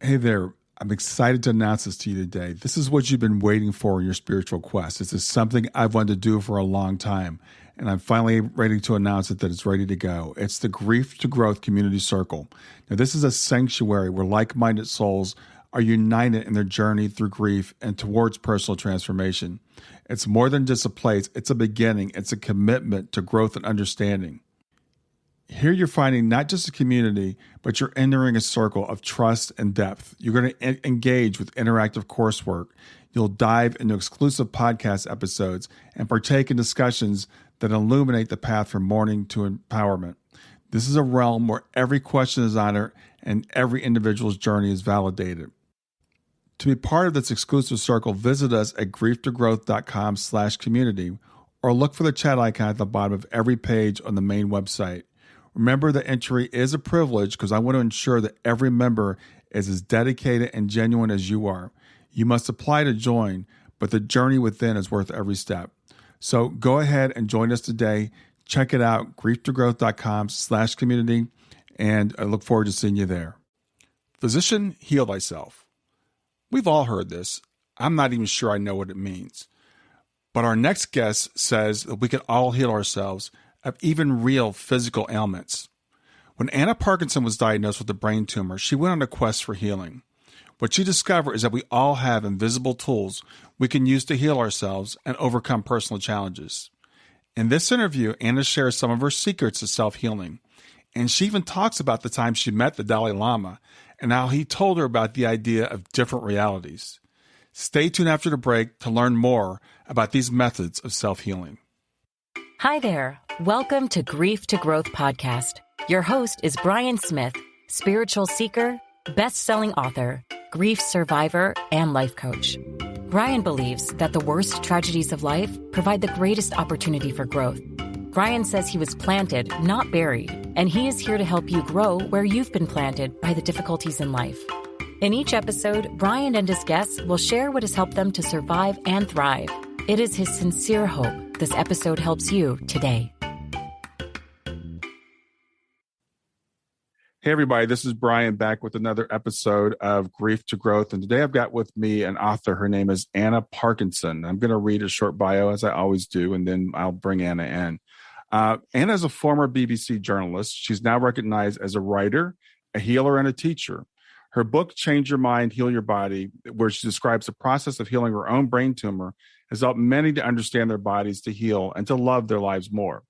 Hey there. I'm excited to announce this to you today. This is what you've been waiting for in your spiritual quest. This is something I've wanted to do for a long time, and I'm finally ready to announce it that it's ready to go. It's the Grief to Growth Community Circle. Now, this is a sanctuary where like-minded souls are united in their journey through grief and towards personal transformation. It's more than just a place. It's a beginning. It's a commitment to growth and understanding. Here you're finding not just a community, but you're entering a circle of trust and depth. You're going to engage with interactive coursework. You'll dive into exclusive podcast episodes and partake in discussions that illuminate the path from mourning to empowerment. This is a realm where every question is honored and every individual's journey is validated. To be part of this exclusive circle, visit us at grieftogrowth.com/community or look for the chat icon at the bottom of every page on the main website. Remember that entry is a privilege because I want to ensure that every member is as dedicated and genuine as you are. You must apply to join, but the journey within is worth every step. So go ahead and join us today. Check it out, grieftogrowth.com/community, and I look forward to seeing you there. Physician, heal thyself. We've all heard this. I'm not even sure I know what it means. But our next guest says that we can all heal ourselves of even real physical ailments. When Anna Parkinson was diagnosed with a brain tumor, she went on a quest for healing. What she discovered is that we all have invisible tools we can use to heal ourselves and overcome personal challenges. In this interview, Anna shares some of her secrets to self-healing, and she even talks about the time she met the Dalai Lama and how he told her about the idea of different realities. Stay tuned after the break to learn more about these methods of self-healing. Hi there. Welcome to Grief to Growth podcast. Your host is Brian Smith, spiritual seeker, best-selling author, grief survivor, and life coach. Brian believes that the worst tragedies of life provide the greatest opportunity for growth. Brian says he was planted, not buried, and he is here to help you grow where you've been planted by the difficulties in life. In each episode, Brian and his guests will share what has helped them to survive and thrive. It is his sincere hope this episode helps you today. Hey, everybody, this is Brian back with another episode of Grief to Growth. And today I've got with me an author. Her name is Anna Parkinson. I'm going to read a short bio, as I always do, and then I'll bring Anna in. Anna is a former BBC journalist. She's now recognized as a writer, a healer, and a teacher. Her book, Change Your Mind, Heal Your Body, where she describes the process of healing her own brain tumor, has helped many to understand their bodies, to heal, and to love their lives more.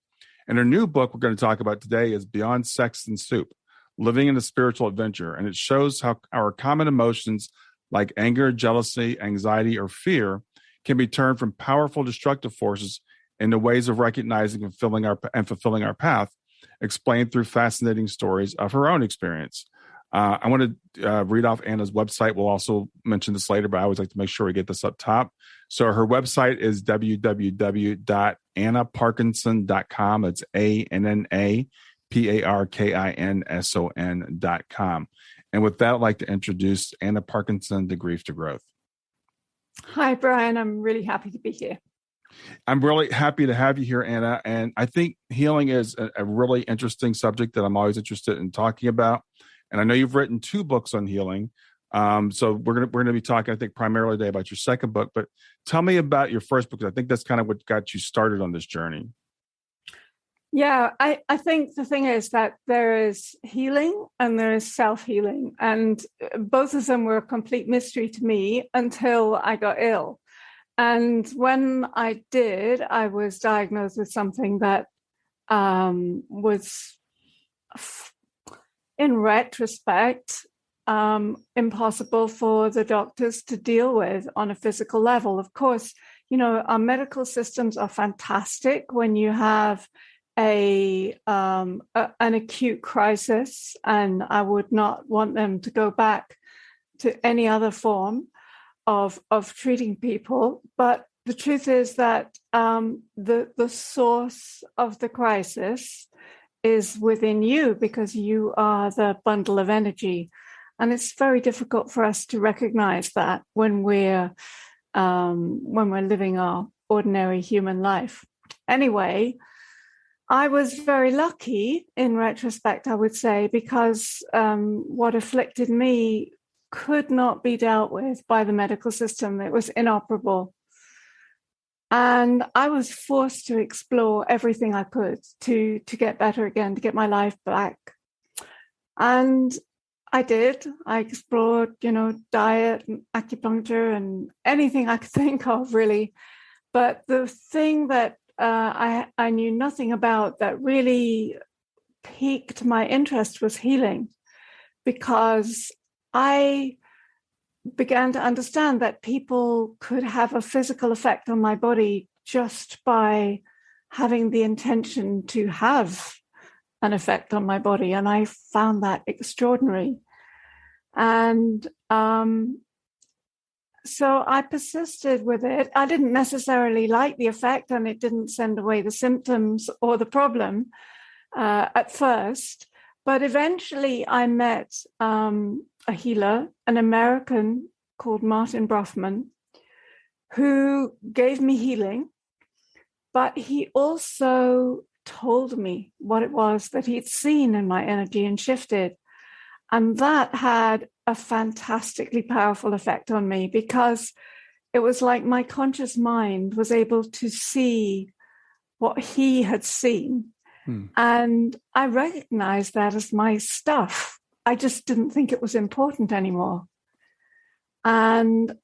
And her new book we're going to talk about today is Beyond Sex and Soup, Living in a Spiritual Adventure. And it shows how our common emotions like anger, jealousy, anxiety, or fear can be turned from powerful destructive forces into ways of recognizing and fulfilling our path, explained through fascinating stories of her own experience. I want to read off Anna's website. We'll also mention this later, but I always like to make sure we get this up top. So her website is www.annaparkinson.com. It's ANNAPARKINSON.com. And with that, I'd like to introduce Anna Parkinson to Grief to Growth. Hi, Brian. I'm really happy to be here. I'm really happy to have you here, Anna. And I think healing is a really interesting subject that I'm always interested in talking about. And I know you've written 2 books on healing. So we're gonna be talking, I think, primarily today about your second book. But tell me about your first book, because I think that's kind of what got you started on this journey. Yeah, I think the thing is that there is healing and there is self-healing. And both of them were a complete mystery to me until I got ill. And when I did, I was diagnosed with something that was, in retrospect, impossible for the doctors to deal with on a physical level. Of course, you know, our medical systems are fantastic when you have an acute crisis, and I would not want them to go back to any other form of treating people. But the truth is that the source of the crisis is within you, because you are the bundle of energy. And it's very difficult for us to recognize that when we're living our ordinary human life. Anyway, I was very lucky in retrospect, I would say, because what afflicted me could not be dealt with by the medical system. It was inoperable. And I was forced to explore everything I could to get better again, to get my life back. And I did. I explored, diet and acupuncture and anything I could think of, really. But the thing that I knew nothing about that really piqued my interest was healing, because I began to understand that people could have a physical effect on my body just by having the intention to have an effect on my body. And I found that extraordinary. And so I persisted with it. I didn't necessarily like the effect, and it didn't send away the symptoms or the problem at first. But eventually I met a healer, an American called Martin Brofman, who gave me healing, but he also told me what it was that he'd seen in my energy and shifted. And that had a fantastically powerful effect on me, because it was like my conscious mind was able to see what he had seen. And I recognized that as my stuff. I just didn't think it was important anymore. And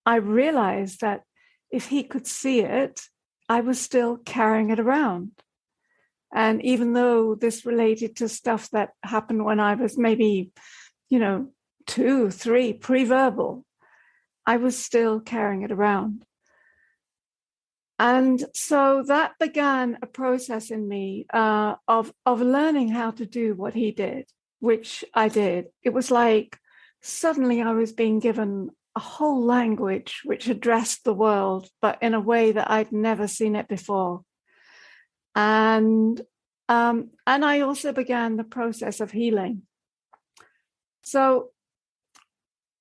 I realized that if he could see it, I was still carrying it around. And even though this related to stuff that happened when I was maybe, 2, 3, pre-verbal, I was still carrying it around. And so that began a process in me of learning how to do what he did, which I did. It was like suddenly I was being given a whole language which addressed the world, but in a way that I'd never seen it before. And I also began the process of healing. So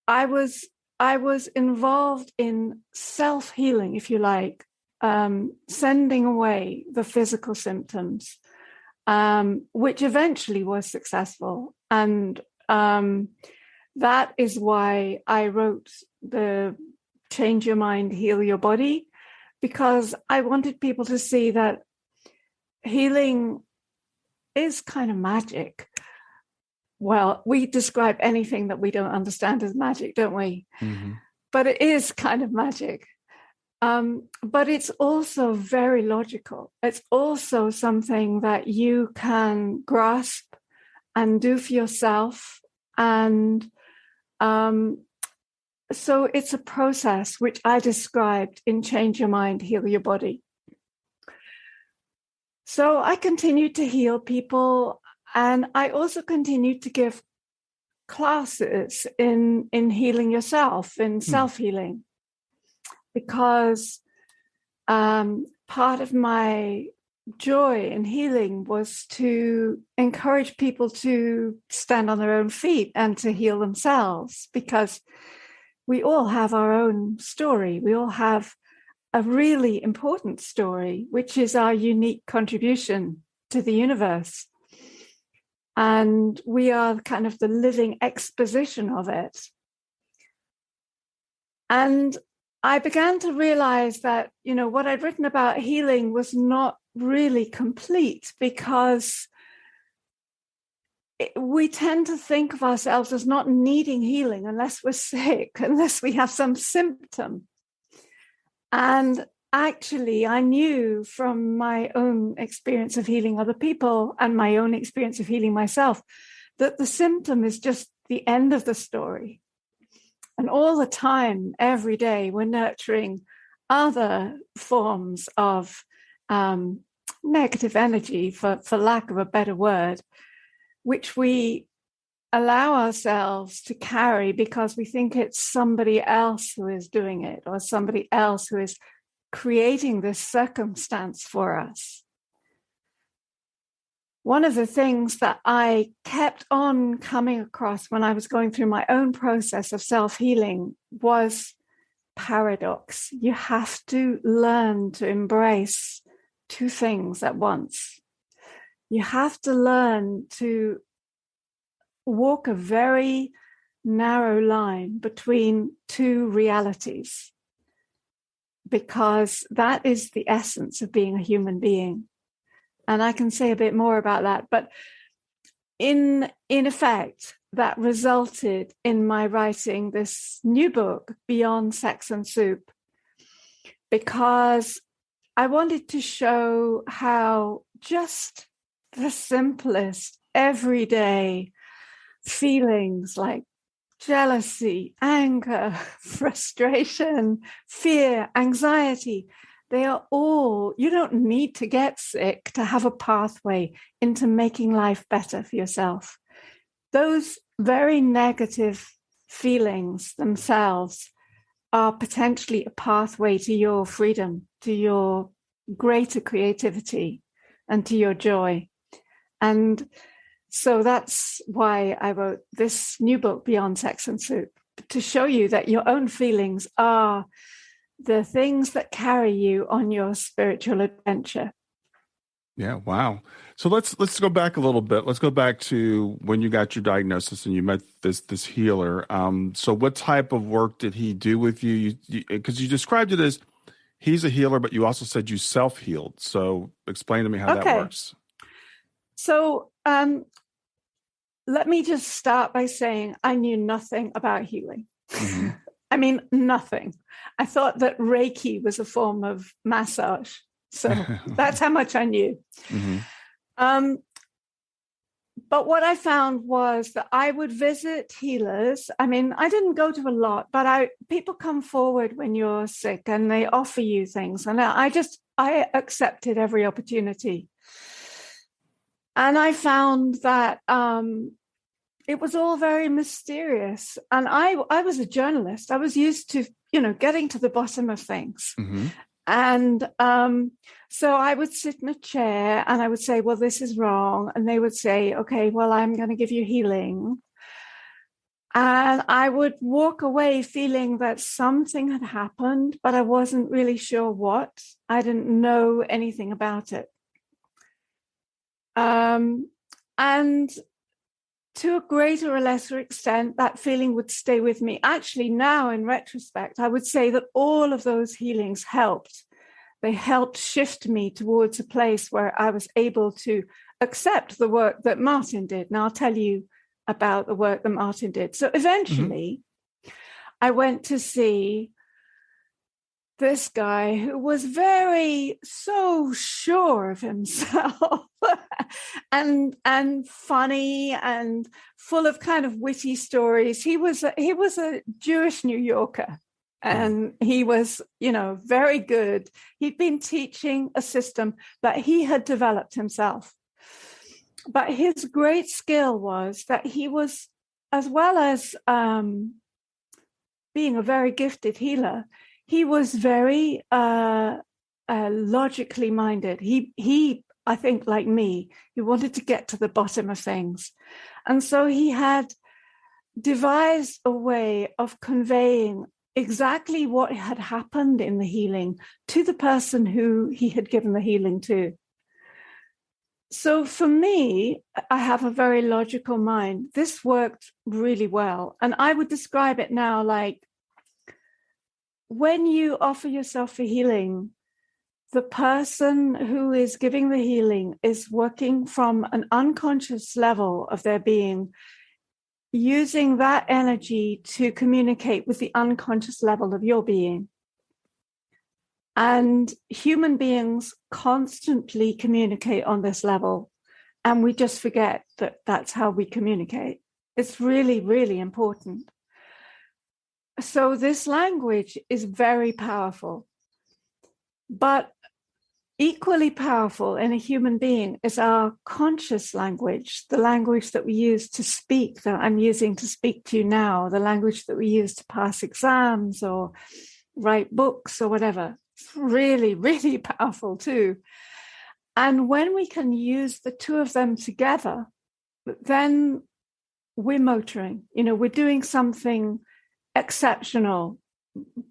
I was involved in self-healing, if you like, sending away the physical symptoms, which eventually was successful. And that is why I wrote the Change Your Mind, Heal Your Body, because I wanted people to see that healing is kind of magic. Well, we describe anything that we don't understand as magic, don't we? Mm-hmm. But it is kind of magic. But it's also very logical. It's also something that you can grasp and do for yourself. And so it's a process which I described in Change Your Mind, Heal Your Body. So I continued to heal people, and I also continued to give classes in healing yourself, in self-healing, because part of my joy in healing was to encourage people to stand on their own feet and to heal themselves, because we all have our own story. We all have a really important story, which is our unique contribution to the universe. And we are kind of the living exposition of it. And I began to realize that, what I'd written about healing was not really complete, because we tend to think of ourselves as not needing healing unless we're sick, unless we have some symptom. And actually, I knew from my own experience of healing other people and my own experience of healing myself that the symptom is just the end of the story. And all the time, every day, we're nurturing other forms of negative energy, for lack of a better word, which we allow ourselves to carry because we think it's somebody else who is doing it, or somebody else who is creating this circumstance for us. One of the things that I kept on coming across when I was going through my own process of self-healing was paradox. You have to learn to embrace two things at once. You have to learn to walk a very narrow line between two realities, because that is the essence of being a human being. And I can say a bit more about that. But in effect, that resulted in my writing this new book, Beyond Sex and Soup, because I wanted to show how just the simplest everyday feelings like jealousy, anger, frustration, fear, anxiety, they are all, you don't need to get sick to have a pathway into making life better for yourself. Those very negative feelings themselves are potentially a pathway to your freedom, to your greater creativity, and to your joy. And so that's why I wrote this new book, Beyond Sex and Soup, to show you that your own feelings are the things that carry you on your spiritual adventure. Yeah. Wow. So let's go back a little bit. Let's go back to when you got your diagnosis and you met this healer. So what type of work did he do with you? Because you described it as he's a healer, but you also said you self-healed. So explain to me how that works. So let me just start by saying I knew nothing about healing. Mm-hmm. I mean, nothing. I thought that Reiki was a form of massage. So that's how much I knew. Mm-hmm. But what I found was that I would visit healers. I mean, I didn't go to a lot, but people come forward when you're sick and they offer you things. And I accepted every opportunity. And I found that it was all very mysterious. And I was a journalist. I was used to, getting to the bottom of things. Mm-hmm. And so I would sit in a chair and I would say, well, this is wrong. And they would say, okay, well, I'm going to give you healing. And I would walk away feeling that something had happened, but I wasn't really sure what. I didn't know anything about it. And to a greater or lesser extent, that feeling would stay with me. Actually, now in retrospect, I would say that all of those healings helped. They helped shift me towards a place where I was able to accept the work that Martin did. And I'll tell you about the work that Martin did. So eventually, I went to see this guy who was so sure of himself and funny and full of kind of witty stories. He was a Jewish New Yorker, and he was, very good. He'd been teaching a system that he had developed himself. But his great skill was that he was, as well as being a very gifted healer, he was very logically minded. He, I think, like me, he wanted to get to the bottom of things. And so he had devised a way of conveying exactly what had happened in the healing to the person who he had given the healing to. So for me, I have a very logical mind. This worked really well. And I would describe it now like, when you offer yourself for healing, the person who is giving the healing is working from an unconscious level of their being, using that energy to communicate with the unconscious level of your being. And human beings constantly communicate on this level, and we just forget that that's how we communicate. It's really, really important. So this language is very powerful, but equally powerful in a human being is our conscious language, the language that we use to speak, that I'm using to speak to you now, the language that we use to pass exams or write books or whatever. It's really, really powerful too. And when we can use the two of them together, then we're motoring, we're doing something exceptional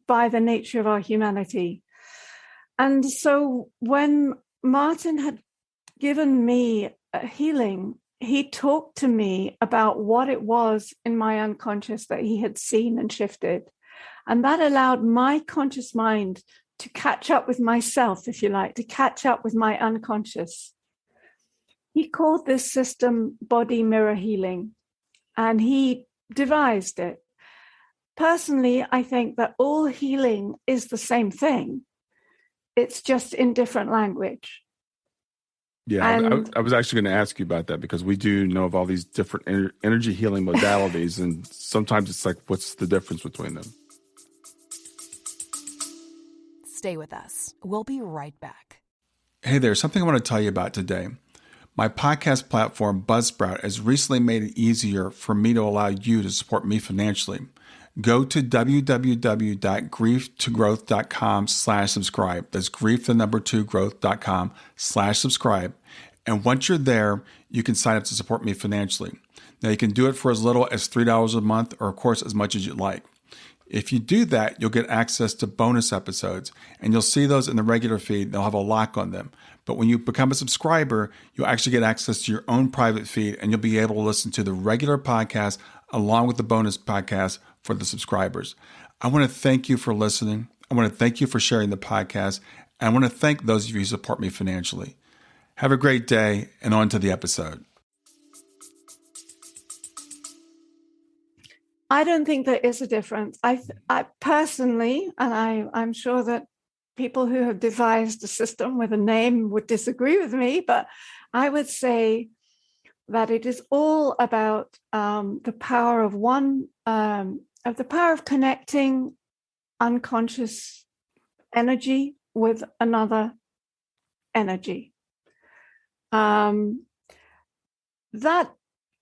by the nature of our humanity. And so when Martin had given me a healing, he talked to me about what it was in my unconscious that he had seen and shifted. And that allowed my conscious mind to catch up with myself, if you like, to catch up with my unconscious. He called this system body mirror healing, and he devised it. Personally, I think that all healing is the same thing. It's just in different language. Yeah, I was actually going to ask you about that, because we do know of all these different energy healing modalities, and sometimes it's like, what's the difference between them? Stay with us. We'll be right back. Hey there, something I want to tell you about today. My podcast platform, Buzzsprout, has recently made it easier for me to allow you to support me financially. Go to www.grieftogrowth.com/subscribe. That's grief2growth.com/subscribe. And once you're there, you can sign up to support me financially. Now, you can do it for as little as $3 a month, or of course, as much as you'd like. If you do that, you'll get access to bonus episodes, and you'll see those in the regular feed. They'll have a lock on them. But when you become a subscriber, you'll actually get access to your own private feed, and you'll be able to listen to the regular podcast along with the bonus podcast for the subscribers. I want to thank you for listening. I want to thank you for sharing the podcast. And I want to thank those of you who support me financially. Have a great day, and on to the episode. I don't think there is a difference. I personally, and I'm sure that people who have devised a system with a name would disagree with me, but I would say that it is all about the power of the power of connecting unconscious energy with another energy. That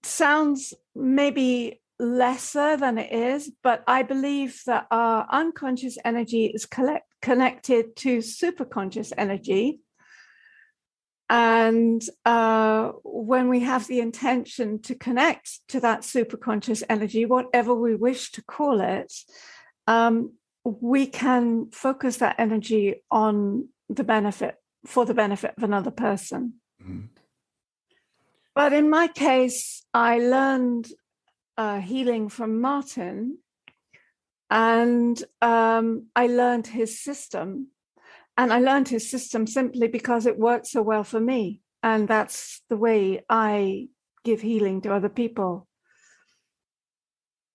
sounds maybe lesser than it is, but I believe that our unconscious energy is connected to superconscious energy. And when we have the intention to connect to that superconscious energy, whatever we wish to call it, we can focus that energy on for the benefit of another person. Mm-hmm. But in my case, I learned healing from Martin, and I learned his system. And I learned his system simply because it worked so well for me. And that's the way I give healing to other people.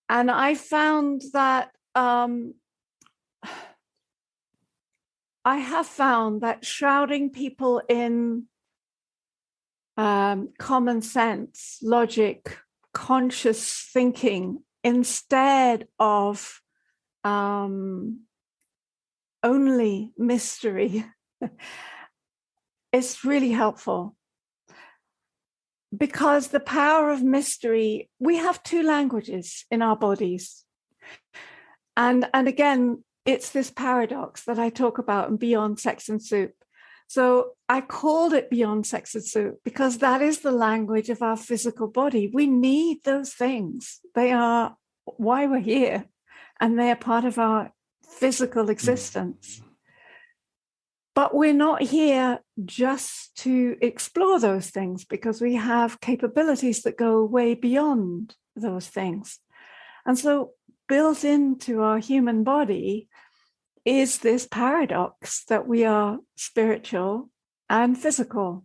And I found that shrouding people in common sense, logic, conscious thinking, instead of only mystery, is really helpful. Because the power of mystery, we have two languages in our bodies. And again, it's this paradox that I talk about in Beyond Sex and Soup. So I called it Beyond Sex and Soup because that is the language of our physical body. We need those things. They are why we're here, and they are part of our physical existence. But we're not here just to explore those things, because we have capabilities that go way beyond those things. And so built into our human body is this paradox that we are spiritual and physical,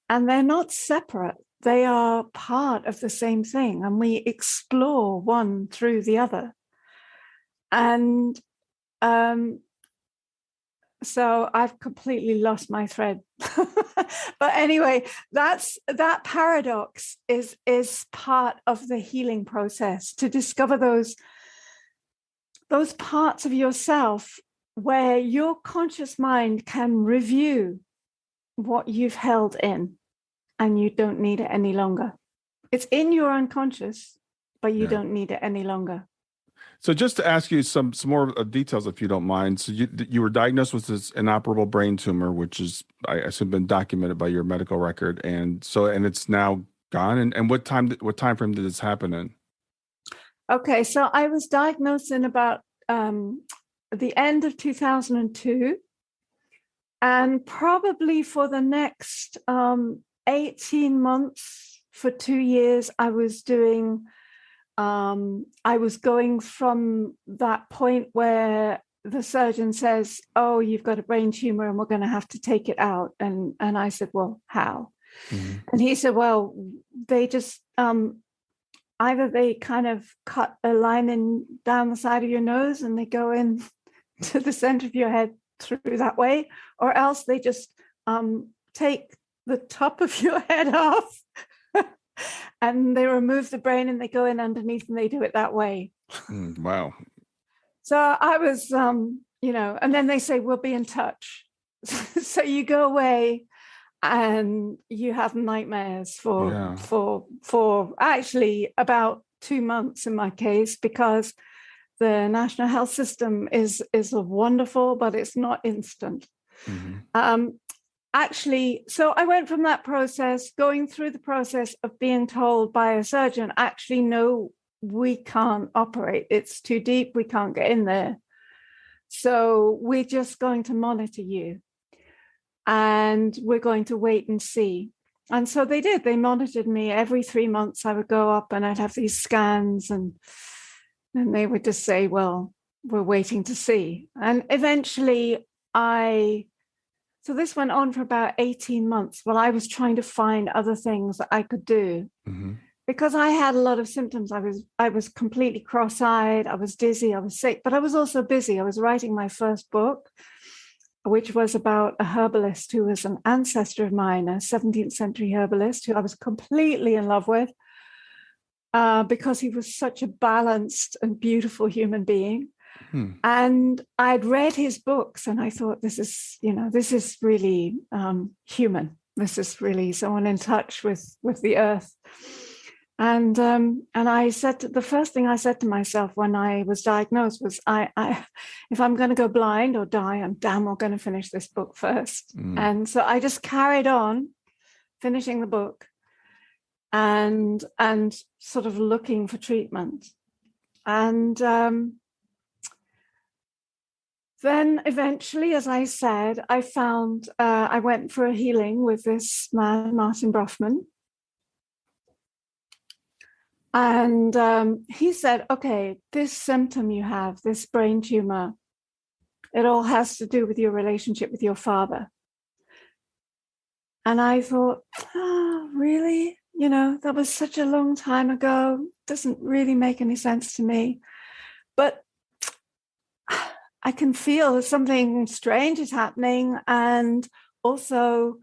and they're not separate. They are part of the same thing, and we explore one through the other. And so I've completely lost my thread. But anyway, that paradox is part of the healing process, to discover those parts of yourself where your conscious mind can review what you've held in, and you don't need it any longer. It's in your unconscious, but you don't need it any longer. So just to ask you some more details, if you don't mind. So you were diagnosed with this inoperable brain tumor, which is, I assume, been documented by your medical record, and it's now gone. And what time frame did this happen in? Okay, so I was diagnosed in about the end of 2002, and probably for the next 18 months, for 2 years, I was doing, I was going from that point where the surgeon says, oh, you've got a brain tumor and we're going to have to take it out. And I said, well, how? Mm-hmm. And he said, well, they just, either they kind of cut a line down the side of your nose and they go in to the center of your head through that way, or else they just take the top of your head off and they remove the brain and they go in underneath and they do it that way. Wow. So I was, and then they say, we'll be in touch. So you go away and you have nightmares for actually about 2 months in my case, because the National Health System is wonderful, but it's not instant. Mm-hmm. Actually, so I went from that process, going through the process of being told by a surgeon, actually, no, we can't operate. It's too deep. We can't get in there. So we're just going to monitor you. And we're going to wait and see. And so they did. They monitored me every 3 months. I would go up and I'd have these scans and they would just say, well, we're waiting to see. And eventually so this went on for about 18 months while I was trying to find other things that I could do. Mm-hmm. Because I had a lot of symptoms. I was completely cross-eyed. I was dizzy. I was sick, but I was also busy. I was writing my first book, which was about a herbalist who was an ancestor of mine, a 17th century herbalist who I was completely in love with because he was such a balanced and beautiful human being. And I'd read his books and I thought, this is really human. This is really someone in touch with the earth. And I said, the first thing I said to myself when I was diagnosed was, if I'm going to go blind or die, I'm damn well going to finish this book first. And so I just carried on finishing the book and sort of looking for treatment. And then eventually, as I said, I found, I went for a healing with this man, Martin Brofman. And he said, okay, this symptom you have, this brain tumor, it all has to do with your relationship with your father. And I thought, oh, really? That was such a long time ago. Doesn't really make any sense to me. But I can feel something strange is happening. And also,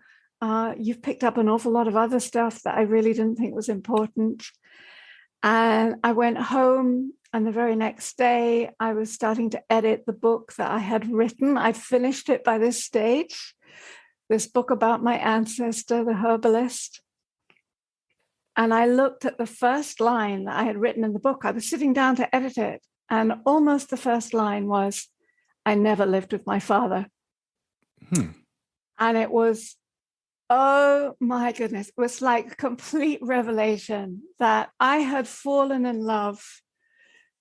you've picked up an awful lot of other stuff that I really didn't think was important. And I went home, and the very next day, I was starting to edit the book that I had written. I'd finished it by this stage, this book about my ancestor, the herbalist. And I looked at the first line that I had written in the book. I was sitting down to edit it, and almost the first line was, I never lived with my father. And it was, oh my goodness, it was like a complete revelation that I had fallen in love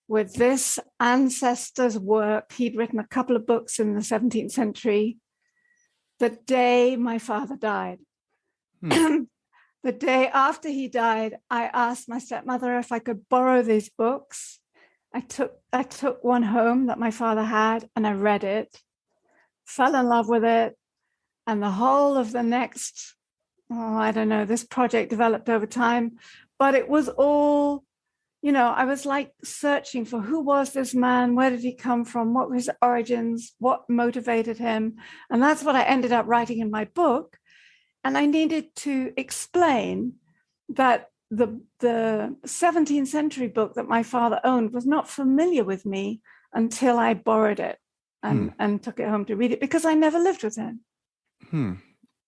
with this ancestor's work. He'd written a couple of books in the 17th century. The day my father died, the day after he died, I asked my stepmother if I could borrow these books. I took one home that my father had and I read it, fell in love with it. And the whole of the next, this project developed over time, but it was all, I was like searching for who was this man? Where did he come from? What were his origins? What motivated him? And that's what I ended up writing in my book. And I needed to explain that the 17th century book that my father owned was not familiar with me until I borrowed it and took it home to read it, because I never lived with him.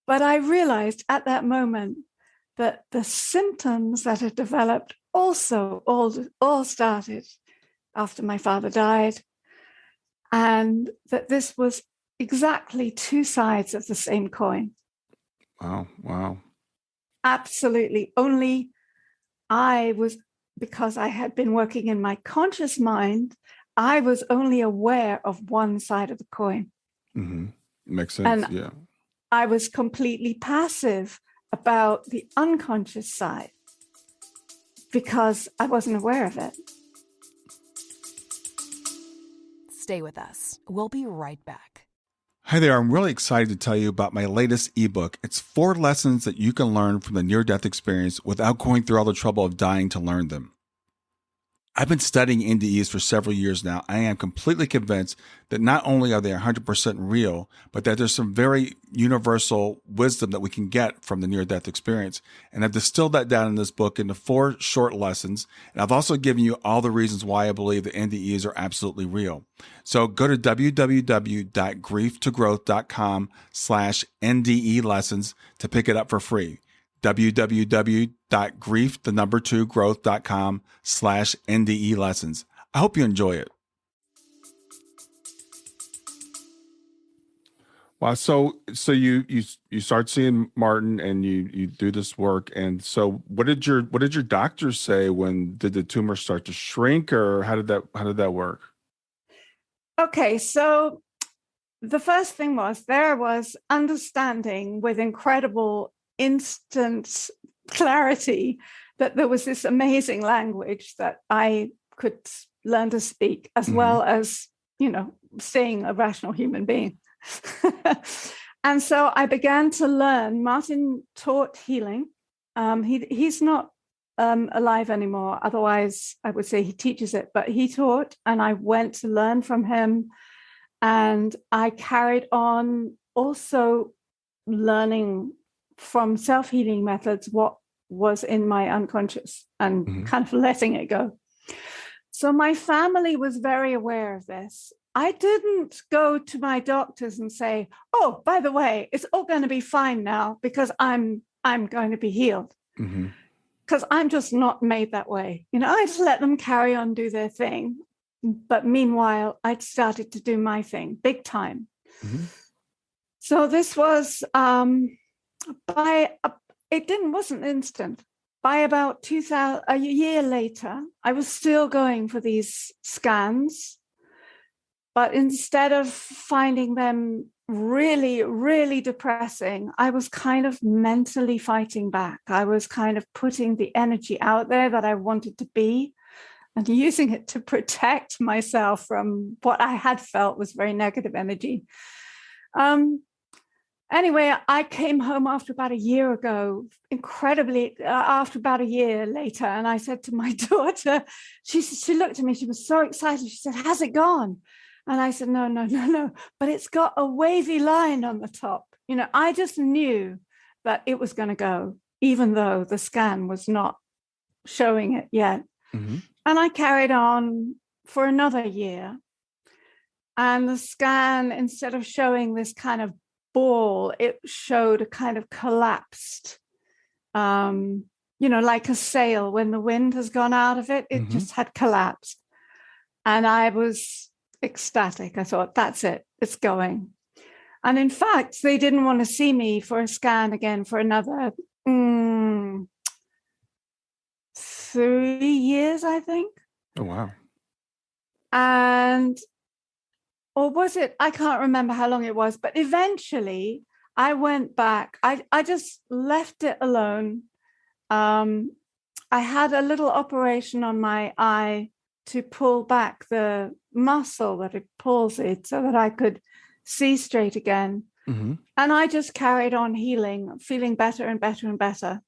But I realized at that moment that the symptoms that had developed also all started after my father died, and that this was exactly two sides of the same coin. Wow. Absolutely. Only because I had been working in my conscious mind, I was only aware of one side of the coin. Mm-hmm. Makes sense. And yeah. I was completely passive about the unconscious side. because I wasn't aware of it. Stay with us. We'll be right back. Hi there. I'm really excited to tell you about my latest ebook. It's 4 lessons that you can learn from the near-death experience without going through all the trouble of dying to learn them. I've been studying NDEs for several years now. I am completely convinced that not only are they 100% real, but that there's some very universal wisdom that we can get from the near-death experience. And I've distilled that down in this book into 4 short lessons. And I've also given you all the reasons why I believe that NDEs are absolutely real. So go to www.grieftogrowth.com/NDE lessons to pick it up for free. www.griefthe2growth.com/NDE lessons. I hope you enjoy it. Wow. So you start seeing Martin and you do this work. And so what did your doctor say did the tumor start to shrink, or how did that work? Okay. So the first thing was there was understanding with incredible instant clarity that there was this amazing language that I could learn to speak, as well as, staying a rational human being. And so I began to learn. Martin taught healing. He's not alive anymore. Otherwise, I would say he teaches it, but he taught, and I went to learn from him. And I carried on also learning from self-healing methods what was in my unconscious and kind of letting it go. So my family was very aware of this. I didn't go to my doctors and say, oh, by the way, it's all going to be fine now because I'm going to be healed. Because I'm just not made that way. I just let them carry on, do their thing. But meanwhile, I'd started to do my thing big time. So this was wasn't instant. By about 2000, a year later, I was still going for these scans, but instead of finding them really, really depressing, I was kind of mentally fighting back. I was kind of putting the energy out there that I wanted to be and using it to protect myself from what I had felt was very negative energy. Anyway, I came home after about a year ago, after about a year later, and I said to my daughter, she looked at me, she was so excited. She said, has it gone? And I said, no, but it's got a wavy line on the top. I just knew that it was going to go, even though the scan was not showing it yet. And I carried on for another year. And the scan, instead of showing this kind of ball, it showed a kind of collapsed, like a sail when the wind has gone out of it. It just had collapsed. And I was ecstatic. I thought, that's it, it's going. And in fact, they didn't want to see me for a scan again for another 3 years, I think. Oh, wow. Or was it? I can't remember how long it was, but eventually I went back. I just left it alone. I had a little operation on my eye to pull back the muscle that it pulls it so that I could see straight again. And I just carried on healing, feeling better and better and better.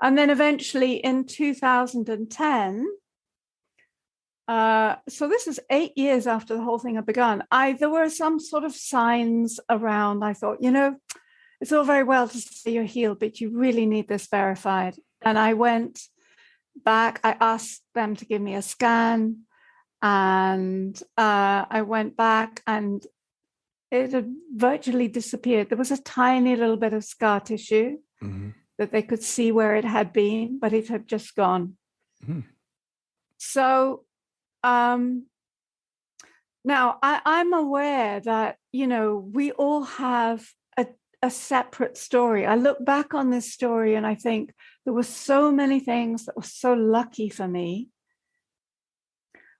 And then eventually in 2010, so this is 8 years after the whole thing had begun, there were some sort of signs around. I thought, it's all very well to say you're healed, but you really need this verified. And I went back. I asked them to give me a scan, and I went back, and it had virtually disappeared. There was a tiny little bit of scar tissue that they could see where it had been, but it had just gone. So now I'm aware that, we all have a separate story. I look back on this story and I think there were so many things that were so lucky for me.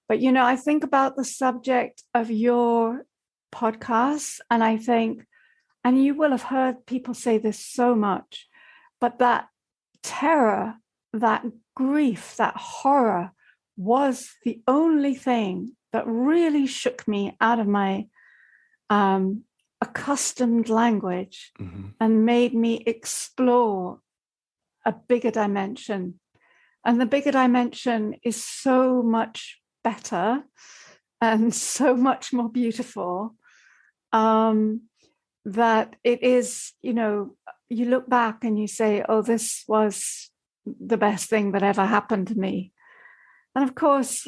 But, I think about the subject of your podcast, and I think, and you will have heard people say this so much, but that terror, that grief, that horror, was the only thing that really shook me out of my accustomed language and made me explore a bigger dimension. And the bigger dimension is so much better and so much more beautiful, that it is, you look back and you say, oh, this was the best thing that ever happened to me. And of course,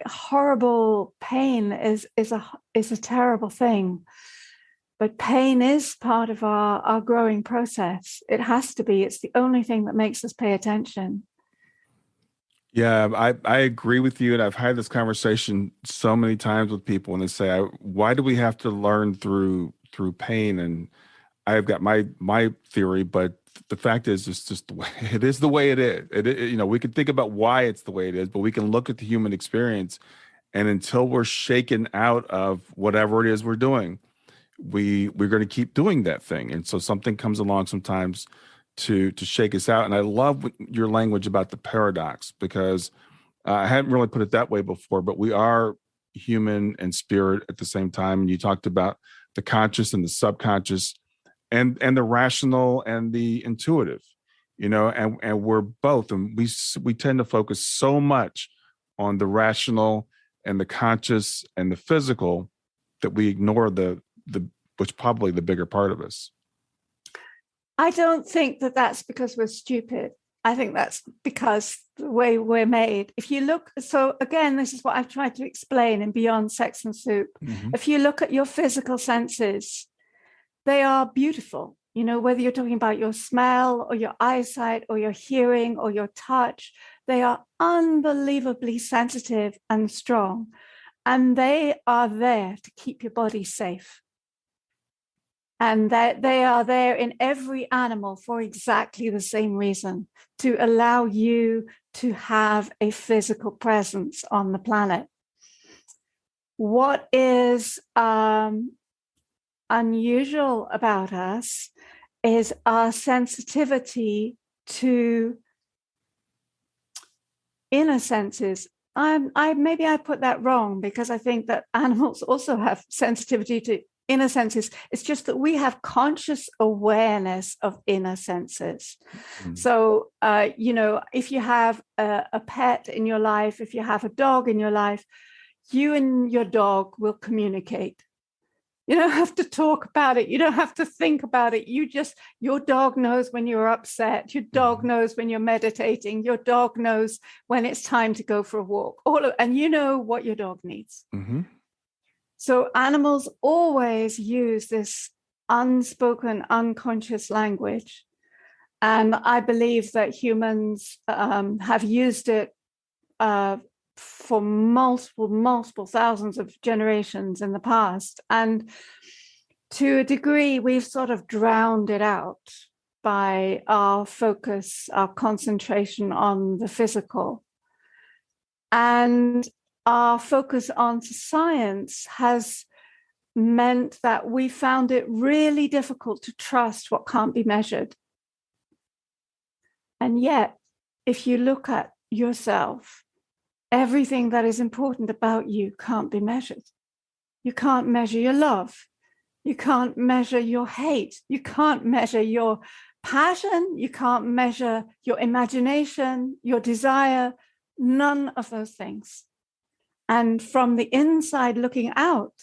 horrible pain is a terrible thing. But pain is part of our growing process. It has to be. It's the only thing that makes us pay attention. Yeah, I agree with you. And I've had this conversation so many times with people, and they say, why do we have to learn through pain? And I've got my theory, but the fact is, it's just the way it is. The way it is. We can think about why it's the way it is, but we can look at the human experience, and until we're shaken out of whatever it is we're doing, we're going to keep doing that thing. And so something comes along sometimes to shake us out. And I love your language about the paradox, because I hadn't really put it that way before, but we are human and spirit at the same time. And you talked about the conscious and the subconscious, and the rational and the intuitive, and we're both. And we tend to focus so much on the rational and the conscious and the physical that we ignore the which probably the bigger part of us. I don't think that that's because we're stupid. I think that's because the way we're made. If you look, so again, this is what I've tried to explain in Beyond Sex and Soup. If you look at your physical senses, they are beautiful. Whether you're talking about your smell or your eyesight or your hearing or your touch, they are unbelievably sensitive and strong. And they are there to keep your body safe. And that they are there in every animal for exactly the same reason, to allow you to have a physical presence on the planet. What is unusual about us is our sensitivity to inner senses. Maybe I put that wrong, because I think that animals also have sensitivity to inner senses. It's just that we have conscious awareness of inner senses. So, if you have a pet in your life, if you have a dog in your life, you and your dog will communicate. You don't have to talk about it. You don't have to think about it. Your dog knows when you're upset. Your dog knows when you're meditating. Your dog knows when it's time to go for a walk. And you know what your dog needs. So animals always use this unspoken, unconscious language. And I believe that humans have used it for multiple thousands of generations in the past. And to a degree, we've sort of drowned it out by our focus, our concentration on the physical. And our focus on science has meant that we found it really difficult to trust what can't be measured. And yet, if you look at yourself, everything that is important about you can't be measured. You can't measure your love. You can't measure your hate. You can't measure your passion. You can't measure your imagination, your desire, none of those things. And from the inside looking out,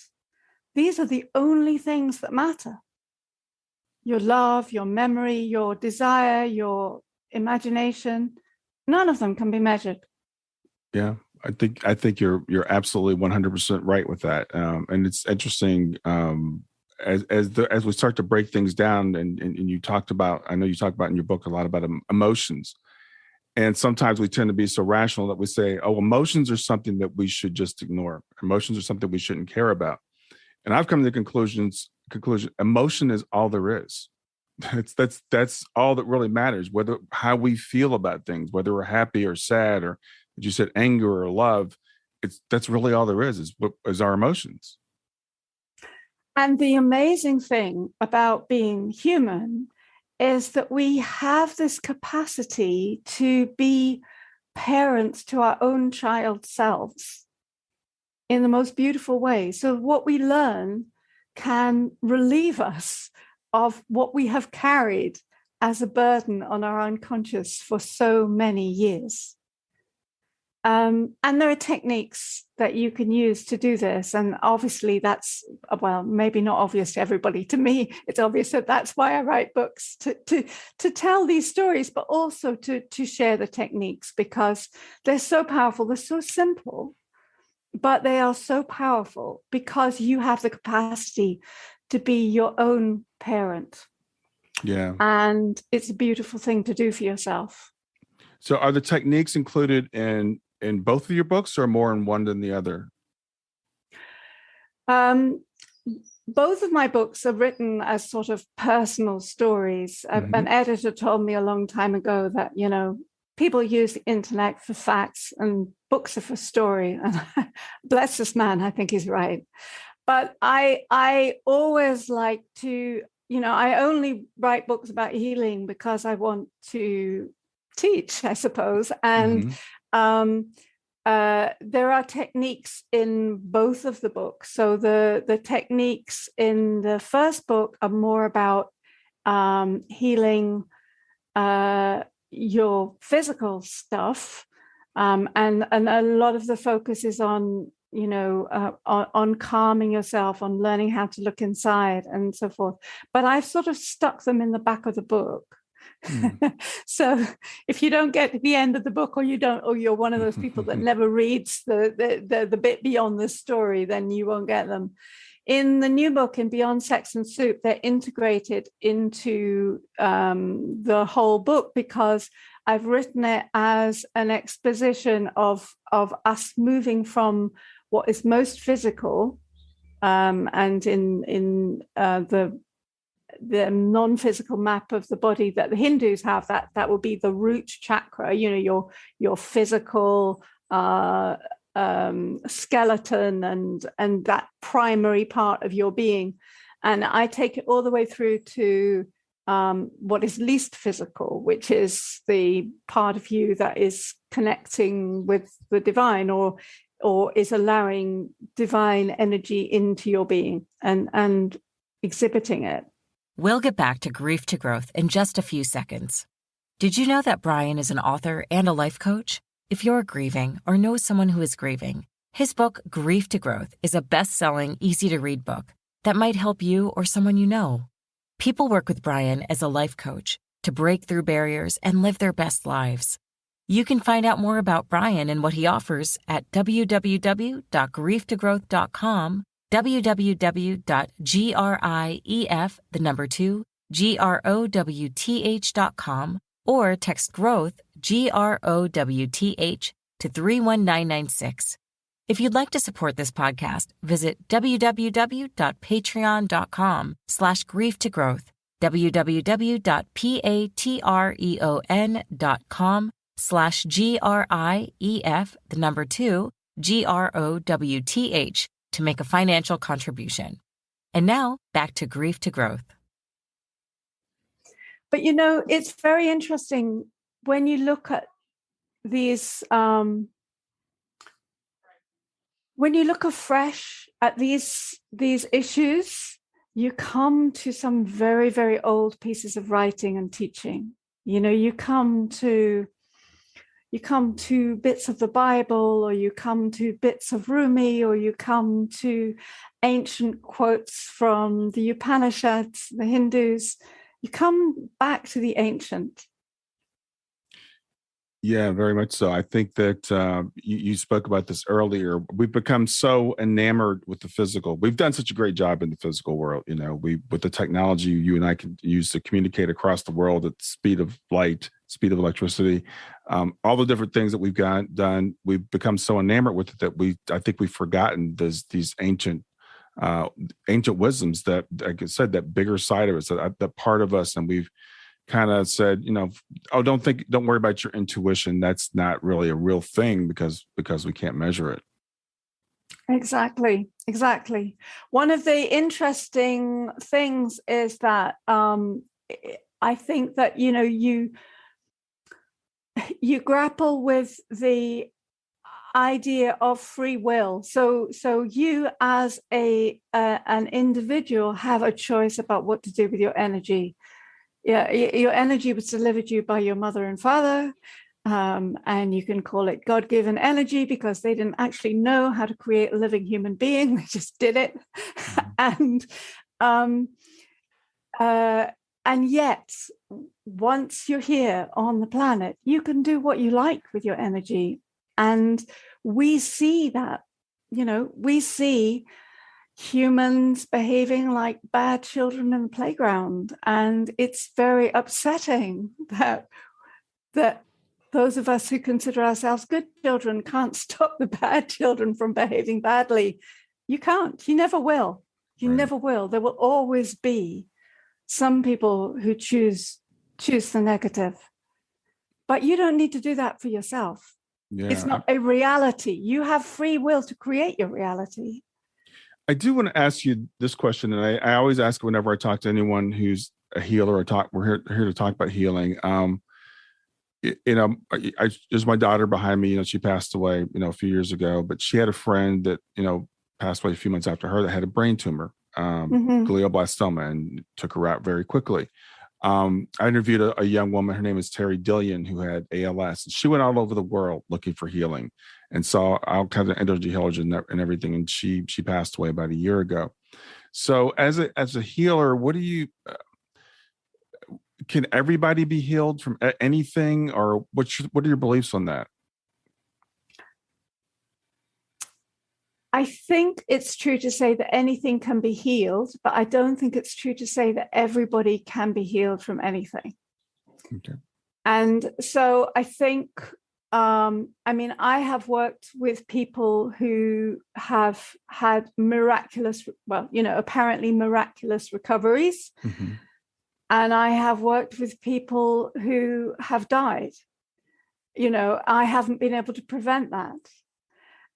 these are the only things that matter. Your love, your memory, your desire, your imagination, none of them can be measured. Yeah, I think you're absolutely 100% right with that. And it's interesting as we start to break things down, and you talked about, I know you talk about in your book a lot about emotions. And sometimes we tend to be so rational that we say, oh, emotions are something that we should just ignore. Emotions are something we shouldn't care about. And I've come to the conclusion, emotion is all there is. That's all that really matters, whether how we feel about things, whether we're happy or sad, or as you said, anger or love. That's really all there is our emotions. And the amazing thing about being human is that we have this capacity to be parents to our own child selves in the most beautiful way. So what we learn can relieve us of what we have carried as a burden on our unconscious for so many years. And there are techniques that you can use to do this. And obviously that's, well, maybe not obvious to everybody. To me, it's obvious that that's why I write books, to tell these stories, but also to share the techniques, because they're so powerful. They're so simple, but they are so powerful because you have the capacity to be your own parent. Yeah. And it's a beautiful thing to do for yourself. So are the techniques included in both of your books, or more in one than the other? Both of my books are written as sort of personal stories. Mm-hmm. An editor told me a long time ago that, people use the internet for facts and books are for story. And bless this man, I think he's right. But I always like to, I only write books about healing because I want to teach, I suppose. And there are techniques in both of the books. So the techniques in the first book are more about healing your physical stuff, and a lot of the focus is on on calming yourself, on learning how to look inside and so forth. But I've sort of stuck them in the back of the book. So if you don't get to the end of the book, or you're one of those people that never reads the bit beyond the story, then you won't get them. In the new book, in Beyond Sex and Soup, they're integrated into the whole book, because I've written it as an exposition of us moving from what is most physical, and in the non-physical map of the body that the Hindus have, that will be the root chakra, your physical skeleton and that primary part of your being. And I take it all the way through to what is least physical, which is the part of you that is connecting with the divine, or is allowing divine energy into your being and exhibiting it. We'll get back to Grief to Growth in just a few seconds. Did you know that Brian is an author and a life coach? If you're grieving or know someone who is grieving, his book, Grief to Growth, is a best-selling, easy-to-read book that might help you or someone you know. People work with Brian as a life coach to break through barriers and live their best lives. You can find out more about Brian and what he offers at www.grieftogrowth.com, www.growth.com, or text growth, GROWTH, to 31996. If you'd like to support this podcast, visit www.patreon.com/grieftogrowth, www.patreon.com/GRIEF, to make a financial contribution. And now, back to Grief to Growth. But it's very interesting when you look at these, when you look afresh at these issues, you come to some very, very old pieces of writing and teaching. You come to bits of the Bible, or you come to bits of Rumi, or you come to ancient quotes from the Upanishads, the Hindus. You come back to the ancient. Yeah, very much so. I think that you spoke about this earlier. We've become so enamored with the physical. We've done such a great job in the physical world. With the technology you and I can use to communicate across the world at the speed of light, speed of electricity, all the different things that we've done. We've become so enamored with it that I think we've forgotten these ancient wisdoms that, like I said, that bigger side of us, that part of us, and we've kind of said, don't worry about your intuition. That's not really a real thing because we can't measure it. Exactly. One of the interesting things is that I think that, you grapple with the idea of free will. So you as an individual have a choice about what to do with your energy. Yeah, your energy was delivered to you by your mother and father, and you can call it God-given energy because they didn't actually know how to create a living human being. They just did it. And yet, once you're here on the planet, you can do what you like with your energy. And we see that, we see humans behaving like bad children in the playground. And it's very upsetting that those of us who consider ourselves good children can't stop the bad children from behaving badly. You can't. You never will. You never will. There will always be some people who choose the negative. But you don't need to do that for yourself. Yeah. It's not a reality. You have free will to create your reality. I do want to ask you this question, and I always ask whenever I talk to anyone who's a healer or we're here to talk about healing. There's my daughter behind me. She passed away, a few years ago, but she had a friend that, passed away a few months after her that had a brain tumor, glioblastoma, and took her out very quickly. I interviewed a young woman. Her name is Terry Dillion, who had ALS. And she went all over the world looking for healing and saw all kinds of energy healers and everything. And she passed away about a year ago. So as a healer, what do you? Can everybody be healed from anything, or what are your beliefs on that? I think it's true to say that anything can be healed, but I don't think it's true to say that everybody can be healed from anything. Okay. And so I think, I have worked with people who have had apparently miraculous recoveries. Mm-hmm. And I have worked with people who have died. I haven't been able to prevent that.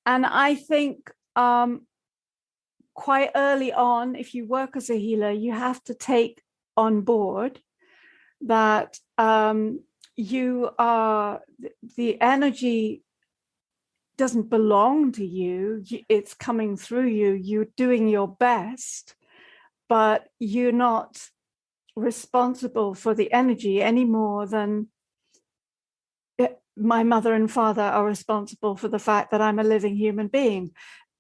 And I think quite early on, if you work as a healer, you have to take on board that the energy doesn't belong to you. It's coming through you. You're doing your best, but you're not responsible for the energy any more than my mother and father are responsible for the fact that I'm a living human being.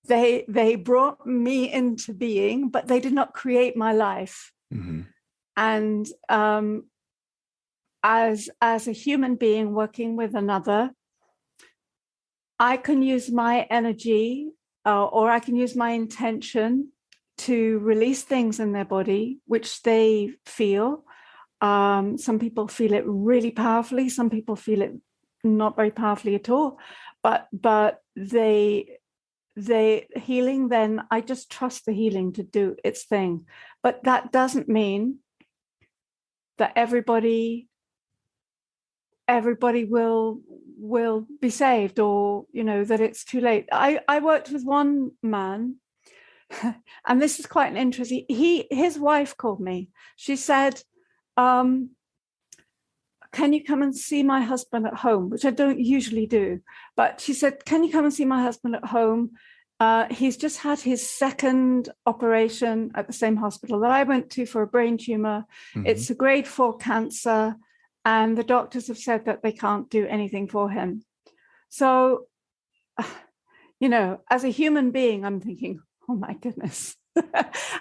They brought me into being, but they did not create my life. Mm-hmm. And as a human being working with another, I can use my energy or I can use my intention to release things in their body, which they feel. Some people feel it really powerfully. Some people feel it not very powerfully at all. But they healing, then I just trust the healing to do its thing. But that doesn't mean that everybody will be saved, or that it's too late. I worked with one man, and this is quite an interesting. His wife called me. She said, can you come and see my husband at home? Which I don't usually do. But she said, can you come and see my husband at home? He's just had his second operation at the same hospital that I went to for a brain tumor. Mm-hmm. It's a grade 4 cancer. And the doctors have said that they can't do anything for him. So, as a human being, I'm thinking, oh my goodness,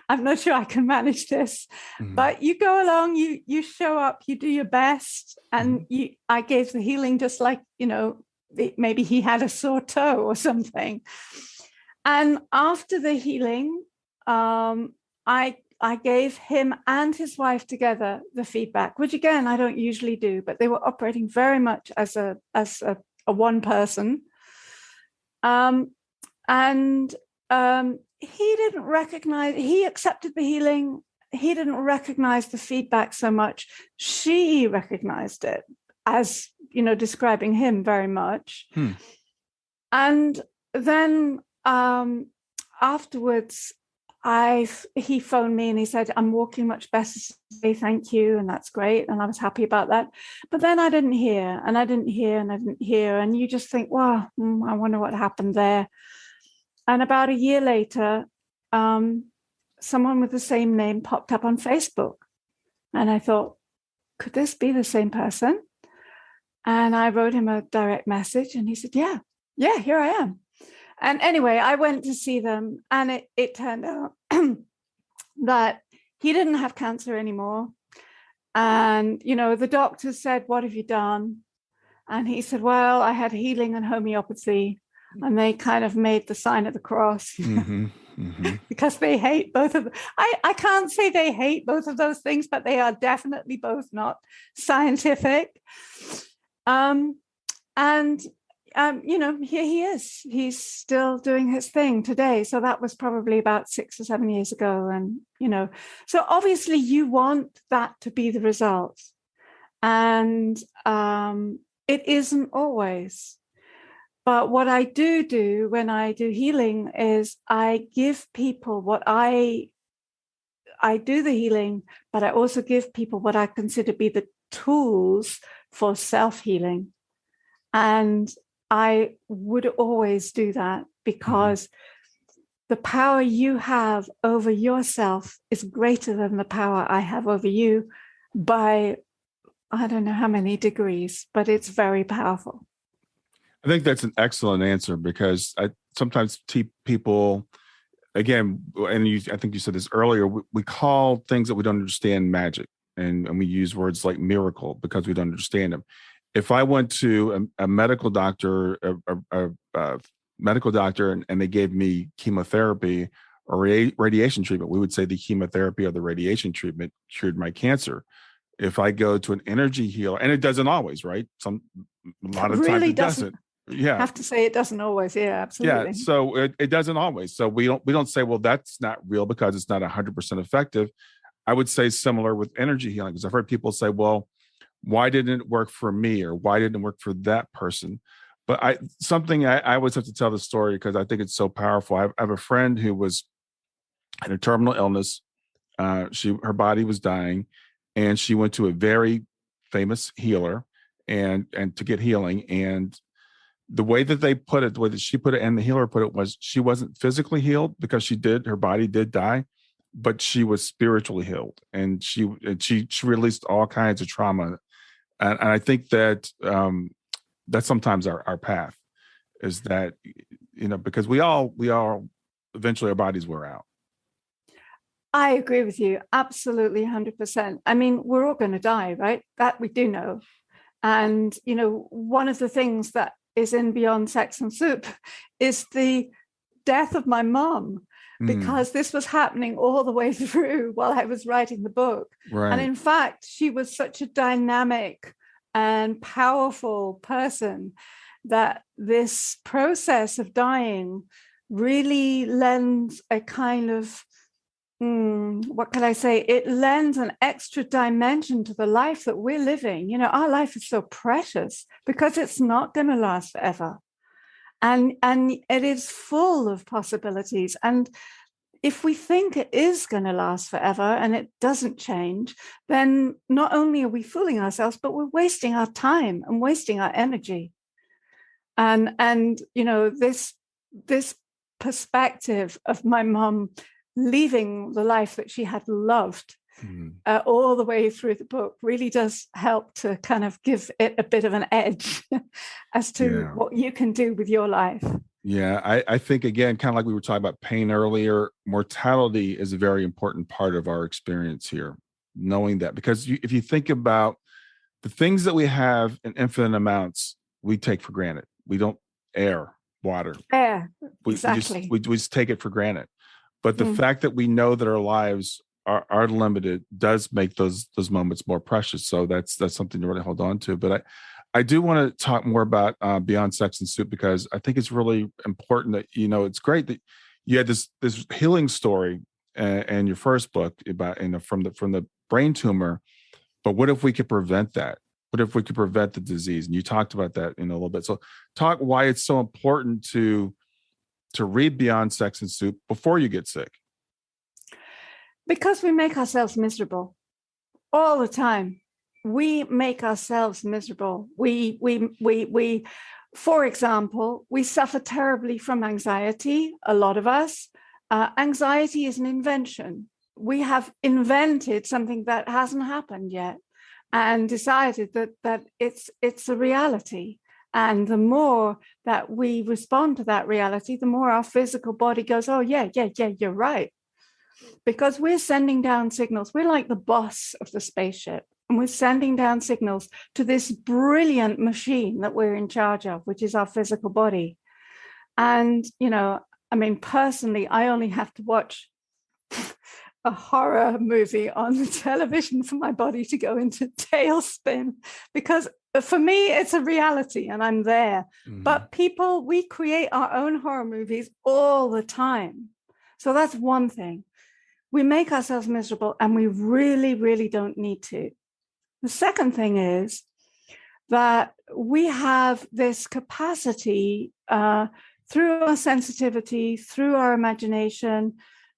I'm not sure I can manage this. Mm-hmm. But you go along, you show up, you do your best. And mm-hmm. I gave the healing just like, maybe he had a sore toe or something. And after the healing, I gave him and his wife together the feedback, which again, I don't usually do, but they were operating very much as a one person. He didn't recognize, he accepted the healing. He didn't recognize the feedback so much. She recognized it as, describing him very much. And then afterwards, he phoned me and he said, I'm walking much better today, thank you. And that's great. And I was happy about that. But then I didn't hear, and I didn't hear, and I didn't hear. And you just think, wow, I wonder what happened there. And about a year later, someone with the same name popped up on Facebook. And I thought, could this be the same person? And I wrote him a direct message and he said, yeah, here I am. And anyway, I went to see them, and it turned out that he didn't have cancer anymore. And, the doctor said, what have you done? And he said, well, I had healing and homeopathy. And they kind of made the sign of the cross because they hate both of them. I can't say they hate both of those things, but they are definitely both not scientific. Here he is. He's still doing his thing today. So that was probably about 6 or 7 years ago. And, so obviously you want that to be the result. And it isn't always. But what I do when I do healing is I give people what I do the healing, but I also give people what I consider to be the tools for self-healing. And I would always do that because the power you have over yourself is greater than the power I have over you by, I don't know how many degrees, but it's very powerful. I think that's an excellent answer because sometimes people, again, and I think you said this earlier, we call things that we don't understand magic, and we use words like miracle because we don't understand them. If I went to a medical doctor, a medical doctor, and they gave me chemotherapy or radiation treatment, we would say the chemotherapy or the radiation treatment cured my cancer. If I go to an energy healer, and it doesn't always, right? A lot of times it doesn't. Yeah, I have to say it doesn't always. Yeah, absolutely. Yeah, so it doesn't always. So we don't say, well, that's not real because it's not 100% effective. I would say similar with energy healing, because I've heard people say, well, why didn't it work for me, or why didn't it work for that person? But I always have to tell the story because I think it's so powerful. I have a friend who had a terminal illness. Her body was dying, and she went to a very famous healer and to get healing. And the way that they put it, the way that she put it and the healer put it was she wasn't physically healed because her body did die, but she was spiritually healed. And she released all kinds of trauma. And I think that that's sometimes our path is that, because we all eventually our bodies wear out. I agree with you. Absolutely. 100%. I mean, we're all going to die, right? That we do know. And, one of the things that is in Beyond Sex and Soup is the death of my mom, because this was happening all the way through while I was writing the book. Right. And in fact, she was such a dynamic and powerful person that this process of dying really lends a kind of, what can I say? It lends an extra dimension to the life that we're living. Our life is so precious because it's not going to last forever. And it is full of possibilities. And if we think it is going to last forever and it doesn't change, then not only are we fooling ourselves, but we're wasting our time and wasting our energy. And this perspective of my mom leaving the life that she had loved all the way through the book really does help to kind of give it a bit of an edge as to what you can do with your life. Yeah, I think, again, kind of like we were talking about pain earlier, mortality is a very important part of our experience here, knowing that. Because if you think about the things that we have in infinite amounts, we take for granted. We don't air, water. Exactly. We just take it for granted. But the fact that we know that our lives are limited does make those moments more precious. So that's something to really hold on to. But I do want to talk more about Beyond Sex and Soup, because I think it's really important that, it's great that you had this healing story in your first book about, from the brain tumor. But what if we could prevent that? What if we could prevent the disease? And you talked about that in a little bit. So talk why it's so important to read Beyond Sex and Soup before you get sick. Because we make ourselves miserable all the time. We make ourselves miserable. We, for example, we suffer terribly from anxiety, a lot of us. Anxiety is an invention. We have invented something that hasn't happened yet and decided that it's a reality. And the more that we respond to that reality, the more our physical body goes, oh, yeah, you're right. Because we're sending down signals. We're like the boss of the spaceship. And we're sending down signals to this brilliant machine that we're in charge of, which is our physical body. And, personally, I only have to watch a horror movie on the television for my body to go into tailspin, because for me, it's a reality and I'm there. Mm-hmm. But we create our own horror movies all the time. So that's one thing. We make ourselves miserable and we really, really don't need to. The second thing is that we have this capacity through our sensitivity, through our imagination,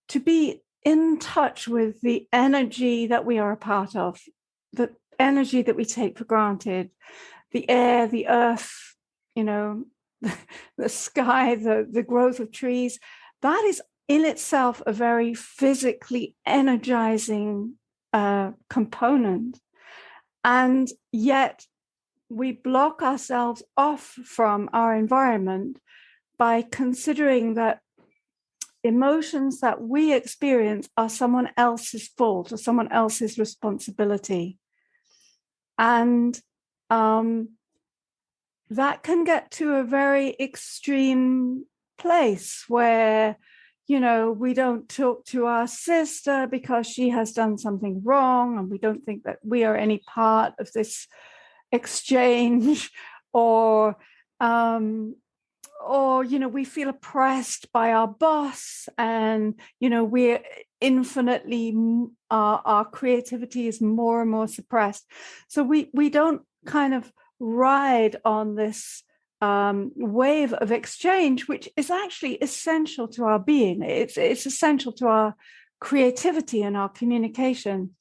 to be in touch with the energy that we are a part of, the energy that we take for granted, the air, the earth, the sky, the growth of trees. That is in itself a very physically energizing component. And yet we block ourselves off from our environment by considering that emotions that we experience are someone else's fault or someone else's responsibility. And that can get to a very extreme place where, we don't talk to our sister because she has done something wrong, and we don't think that we are any part of this exchange, or we feel oppressed by our boss, and, we're infinitely, our creativity is more and more suppressed. So we don't kind of ride on this wave of exchange, which is actually essential to our being. It's essential to our creativity and our communication.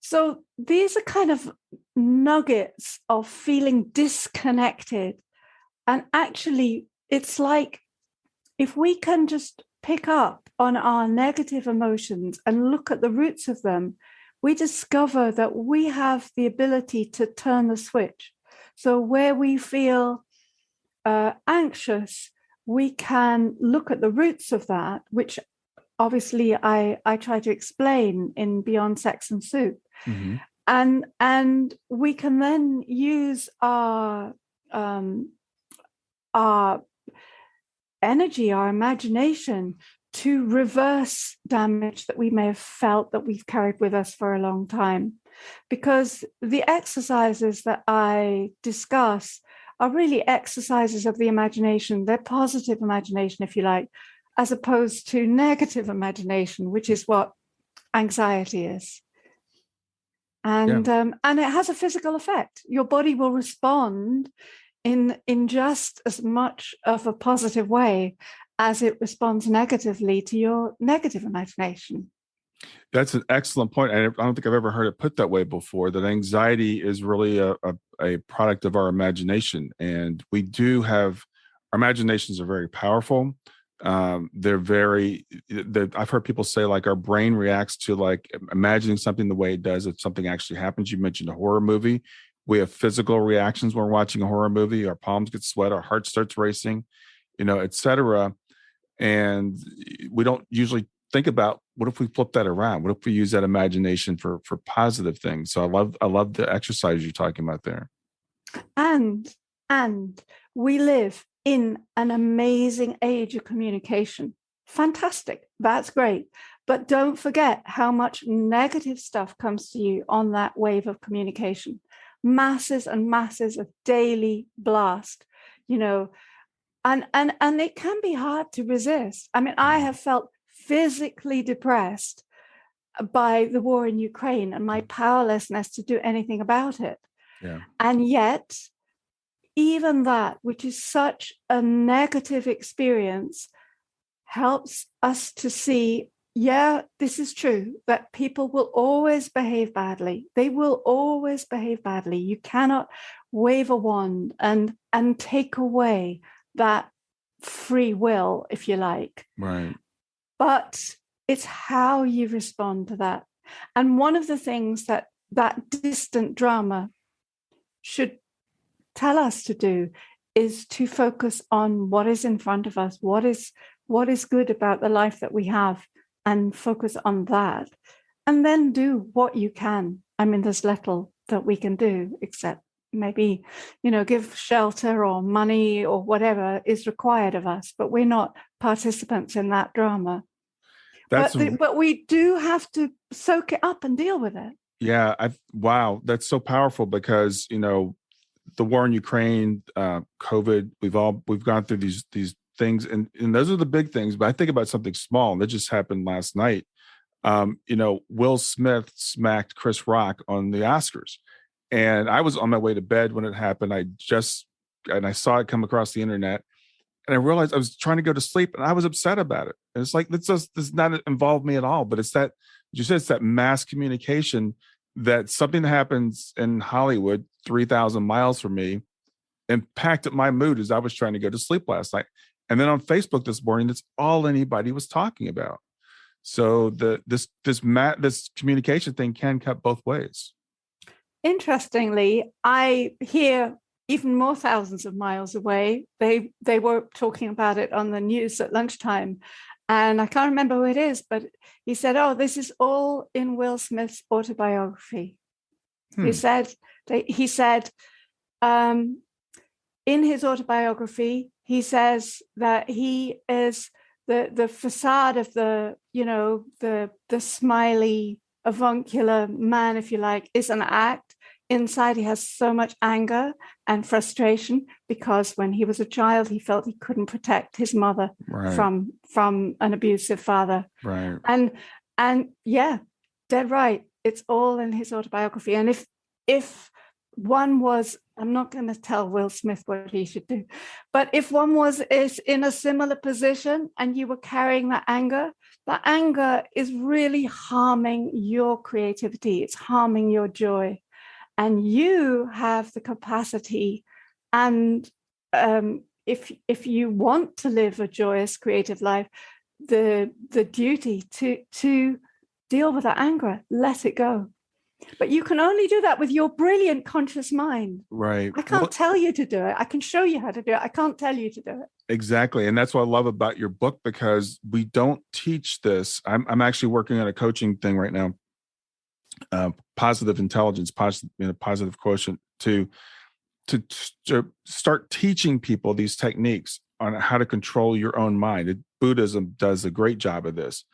So these are kind of nuggets of feeling disconnected. And actually, it's like if we can just pick up on our negative emotions and look at the roots of them, we discover that we have the ability to turn the switch. So where we feel anxious, we can look at the roots of that, which obviously I try to explain in Beyond Sex and Soup. Mm-hmm. And we can then use our energy, our imagination, to reverse damage that we may have felt that we've carried with us for a long time. Because the exercises that I discuss are really exercises of the imagination. They're positive imagination, if you like, as opposed to negative imagination, which is what anxiety is. And and it has a physical effect. Your body will respond in just as much of a positive way as it responds negatively to your negative imagination. That's an excellent point. I don't think I've ever heard it put that way before, that anxiety is really a product of our imagination. And we do have, our imaginations are very powerful. I've heard people say, like, our brain reacts to, like, imagining something the way it does if something actually happens. You mentioned a horror movie. We have physical reactions when we're watching a horror movie. Our palms get sweat, our heart starts racing, et cetera. And we don't usually think about, what if we flip that around? What if we use that imagination for positive things? So I love the exercise you're talking about there. And we live in an amazing age of communication. Fantastic. That's great. But don't forget how much negative stuff comes to you on that wave of communication. Masses and masses of daily blast, and it can be hard to resist. I mean, I have felt physically depressed by the war in Ukraine and my powerlessness to do anything about it. Yeah. And yet, even that, which is such a negative experience, helps us to see yeah, this is true, that people will always behave badly. They will always behave badly. You cannot wave a wand and take away that free will, if you like. Right. But it's how you respond to that. And one of the things that distant drama should tell us to do is to focus on what is in front of us, what is good about the life that we have, and focus on that, and then do what you can. I mean, there's little that we can do except maybe, give shelter or money or whatever is required of us, but we're not participants in that drama. But we do have to soak it up and deal with it. Yeah. Wow. That's so powerful because, the war in Ukraine, COVID, we've gone through these things, and those are the big things. But I think about something small, and that just happened last night. Will Smith smacked Chris Rock on the Oscars, and I was on my way to bed when it happened. I saw it come across the internet, and I realized I was trying to go to sleep, and I was upset about it. And it's like, this does not involve me at all. But it's that, you said, it's that mass communication, that something that happens in Hollywood 3,000 miles from me impacted my mood as I was trying to go to sleep last night. And then on Facebook this morning, that's all anybody was talking about. So this communication thing can cut both ways. Interestingly, I hear even more thousands of miles away, they were talking about it on the news at lunchtime. And I can't remember who it is, but he said, "Oh, this is all in Will Smith's autobiography." He said, in his autobiography, he says that he is the facade of the smiley, avuncular man, if you like, is an act. Inside, he has so much anger and frustration because when he was a child, he felt he couldn't protect his mother from an abusive father. Right. And yeah, dead right. It's all in his autobiography. And if one was, I'm not going to tell Will Smith what he should do, but if one is in a similar position and you were carrying that anger is really harming your creativity. It's harming your joy. And you have the capacity, and if you want to live a joyous, creative life, the duty to deal with that anger, let it go. But you can only do that with your brilliant conscious mind. Right. I can't tell you to do it. I can show you how to do it. I can't tell you to do it. Exactly. And that's what I love about your book, because we don't teach this. I'm actually working on a coaching thing right now. Positive intelligence, positive quotient, to start teaching people these techniques on how to control your own mind. Buddhism does a great job of this,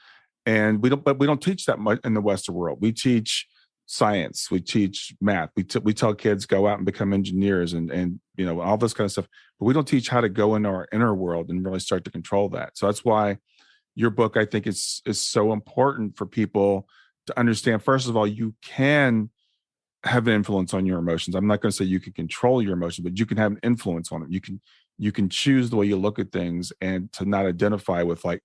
and we don't teach that much in the Western world. We teach science, we teach math, we tell kids go out and become engineers and all this kind of stuff, but we don't teach how to go into our inner world and really start to control that. So that's why your book, I think, is so important for people to understand. First of all, you can have an influence on your emotions. I'm not going to say you can control your emotions, but you can have an influence on it. You can choose the way you look at things, and to not identify with like,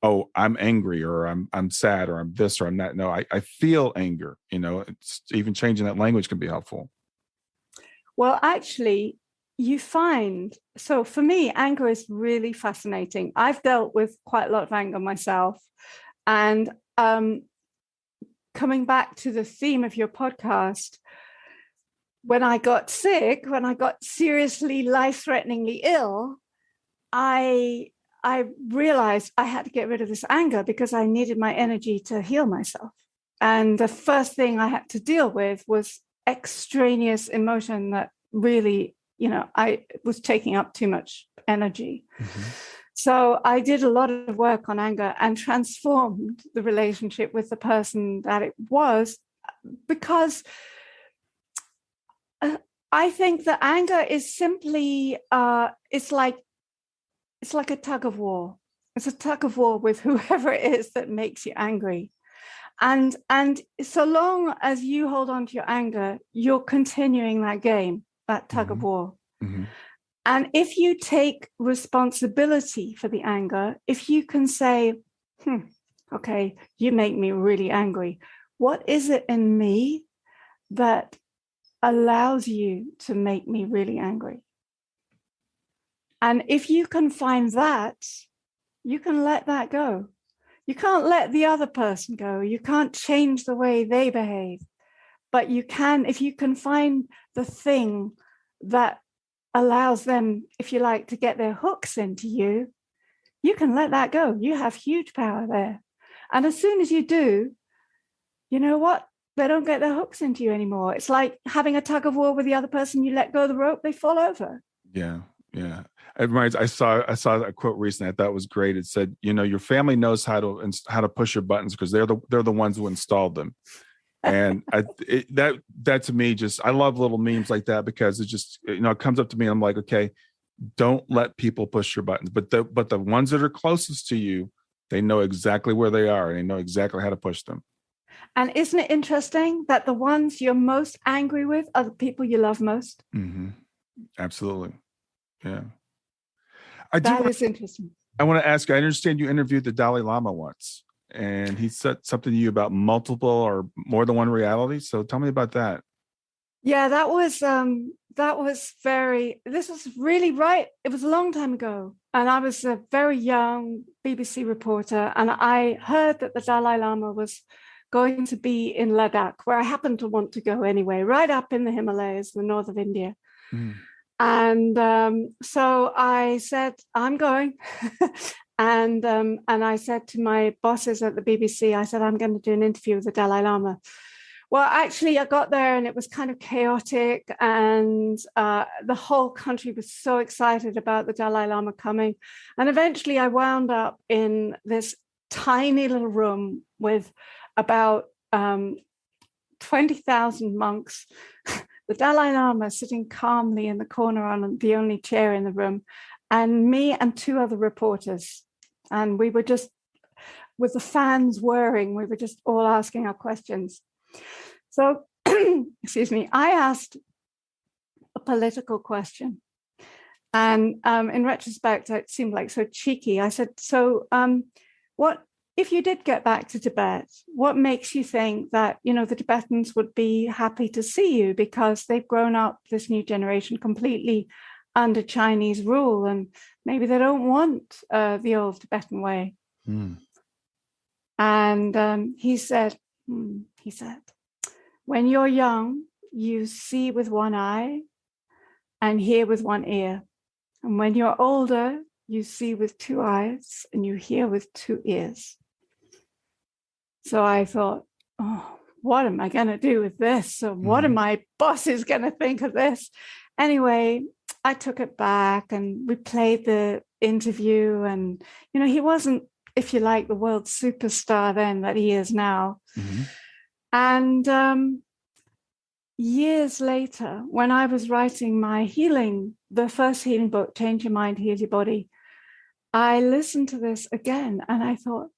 oh, I'm angry, or I'm sad, or I'm this, or I'm that. No, I feel anger. It's even changing that language can be helpful. Well, actually, you find, so for me, anger is really fascinating. I've dealt with quite a lot of anger myself, and coming back to the theme of your podcast, when I got sick, when I got seriously life-threateningly ill, I realized I had to get rid of this anger because I needed my energy to heal myself. And the first thing I had to deal with was extraneous emotion that really, I was taking up too much energy. Mm-hmm. So I did a lot of work on anger and transformed the relationship with the person that it was, because I think that anger is simply, it's like a tug of war. It's a tug of war with whoever it is that makes you angry. And so long as you hold on to your anger, you're continuing that game, that tug of war. Mm-hmm. And if you take responsibility for the anger, if you can say, okay, you make me really angry. What is it in me that allows you to make me really angry? And if you can find that, you can let that go. You can't let the other person go. You can't change the way they behave. But you can, if you can find the thing that allows them, if you like, to get their hooks into you, you can let that go. You have huge power there. And as soon as you do, you know what? They don't get their hooks into you anymore. It's like having a tug of war with the other person. You let go of the rope, they fall over. Yeah. Yeah. It reminds, I saw a quote recently. I thought was great. It said, your family knows how to push your buttons because they're the ones who installed them. And that to me, just, I love little memes like that because it just, it comes up to me and I'm like, okay, don't let people push your buttons, but the ones that are closest to you, they know exactly where they are and they know exactly how to push them. And isn't it interesting that the ones you're most angry with are the people you love most? Mm-hmm. Absolutely. Yeah. That is interesting. I want to ask you, I understand you interviewed the Dalai Lama once, and he said something to you about multiple or more than one reality. So tell me about that. Yeah, this was really right. It was a long time ago. And I was a very young BBC reporter. And I heard that the Dalai Lama was going to be in Ladakh, where I happened to want to go anyway, right up in the Himalayas, the north of India. Mm. And so I said, I'm going. And I said to my bosses at the BBC, I said, I'm going to do an interview with the Dalai Lama. Well, actually, I got there and it was kind of chaotic, and the whole country was so excited about the Dalai Lama coming. And eventually I wound up in this tiny little room with about 20,000 monks, the Dalai Lama sitting calmly in the corner on the only chair in the room, and me and two other reporters. And we were just, with the fans whirring, we were just all asking our questions. So, excuse me, I asked a political question. And in retrospect, it seemed like so cheeky. I said, so what, if you did get back to Tibet, what makes you think that, the Tibetans would be happy to see you because they've grown up, this new generation, completely under Chinese rule, and maybe they don't want the old Tibetan way. Mm. And he said, when you're young, you see with one eye and hear with one ear. And when you're older, you see with two eyes and you hear with two ears. So I thought, oh, what am I going to do with this? So what are my bosses going to think of this? Anyway, I took it back and we played the interview. And, he wasn't, if you like, the world superstar then that he is now. Mm-hmm. And years later, when I was writing the first healing book, Change Your Mind, Heal Your Body, I listened to this again and I thought,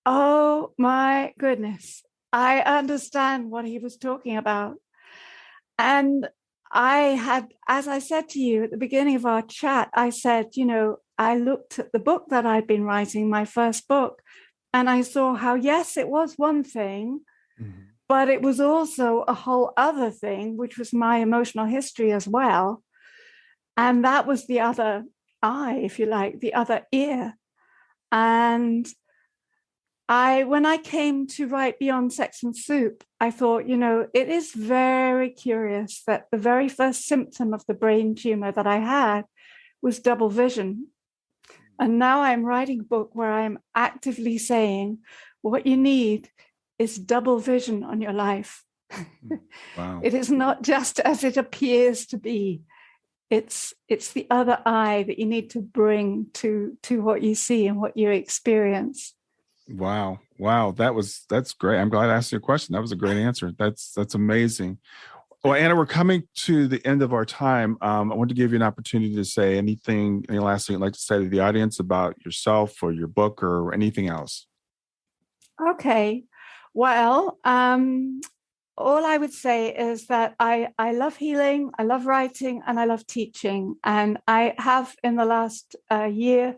oh my goodness, I understand what he was talking about. And I had, as I said to you at the beginning of our chat, I said, I looked at the book that I'd been writing, my first book, and I saw how, yes, it was one thing, but it was also a whole other thing, which was my emotional history as well. And that was the other eye, if you like, the other ear. And when I came to write Beyond Sex and Soup, I thought, it is very curious that the very first symptom of the brain tumor that I had was double vision. And now I'm writing a book where I'm actively saying what you need is double vision on your life. Wow. It is not just as it appears to be. It's the other eye that you need to bring to what you see and what you experience. Wow. That's great. I'm glad I asked you a question. That was a great answer. That's amazing. Well, Anna, we're coming to the end of our time. I want to give you an opportunity to say any last thing you'd like to say to the audience about yourself or your book or anything else. Okay. Well, all I would say is that I love healing, I love writing, and I love teaching. And I have, in the last year,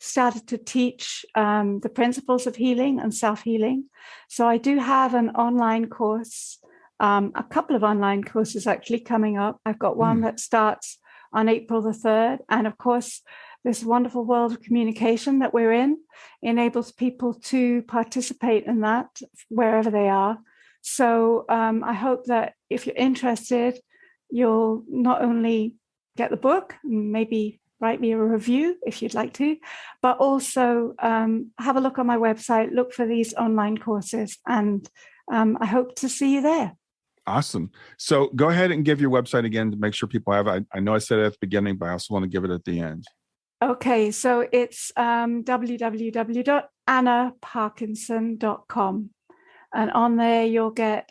started to teach the principles of healing and self-healing. So I do have an online course, a couple of online courses actually coming up. I've got one that starts on April the 3rd. And of course, this wonderful world of communication that we're in enables people to participate in that wherever they are. So I hope that if you're interested, you'll not only get the book, maybe write me a review if you'd like to, but also have a look on my website, look for these online courses, and I hope to see you there. Awesome. So go ahead and give your website again to make sure people have it. I know I said it at the beginning, but I also want to give it at the end. Okay, so it's www.annaparkinson.com. And on there, you'll get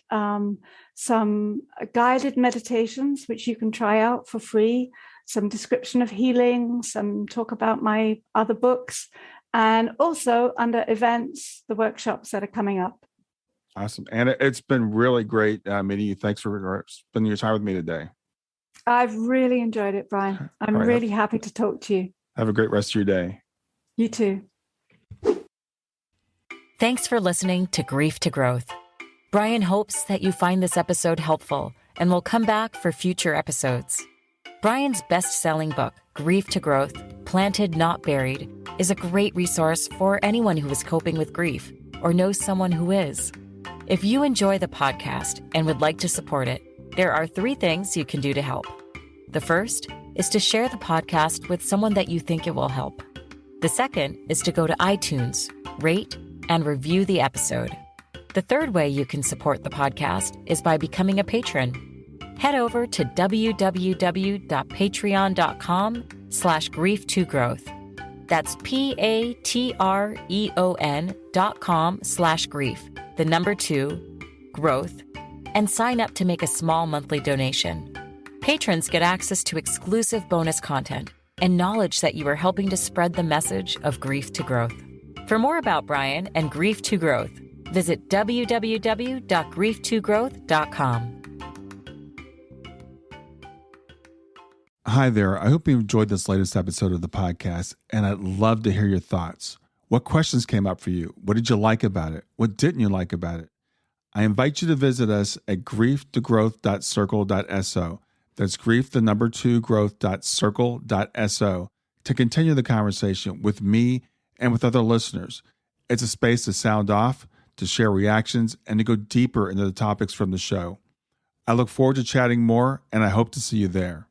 some guided meditations, which you can try out for free, some description of healing, some talk about my other books, and also under events, the workshops that are coming up. Awesome. Anna, it's been really great meeting you. Thanks for spending your time with me today. I've really enjoyed it, Brian. I'm really happy to talk to you. Have a great rest of your day. You too. Thanks for listening to Grief to Growth. Brian hopes that you find this episode helpful and will come back for future episodes. Brian's best-selling book, Grief to Growth, Planted Not Buried, is a great resource for anyone who is coping with grief or knows someone who is. If you enjoy the podcast and would like to support it, there are 3 things you can do to help. The first is to share the podcast with someone that you think it will help. The second is to go to iTunes, rate, and review the episode. The third way you can support the podcast is by becoming a patron. Head over to www.patreon.com/grief2growth. That's patreon.com/grief, the number 2, growth, and sign up to make a small monthly donation. Patrons get access to exclusive bonus content and knowledge that you are helping to spread the message of grief to growth. For more about Brian and Grief to Growth, visit www.grief2growth.com. Hi there. I hope you enjoyed this latest episode of the podcast, and I'd love to hear your thoughts. What questions came up for you? What did you like about it? What didn't you like about it? I invite you to visit us at grieftogrowth.circle.so. That's grief, the number 2, growth.circle.so to continue the conversation with me and with other listeners. It's a space to sound off, to share reactions, and to go deeper into the topics from the show. I look forward to chatting more, and I hope to see you there.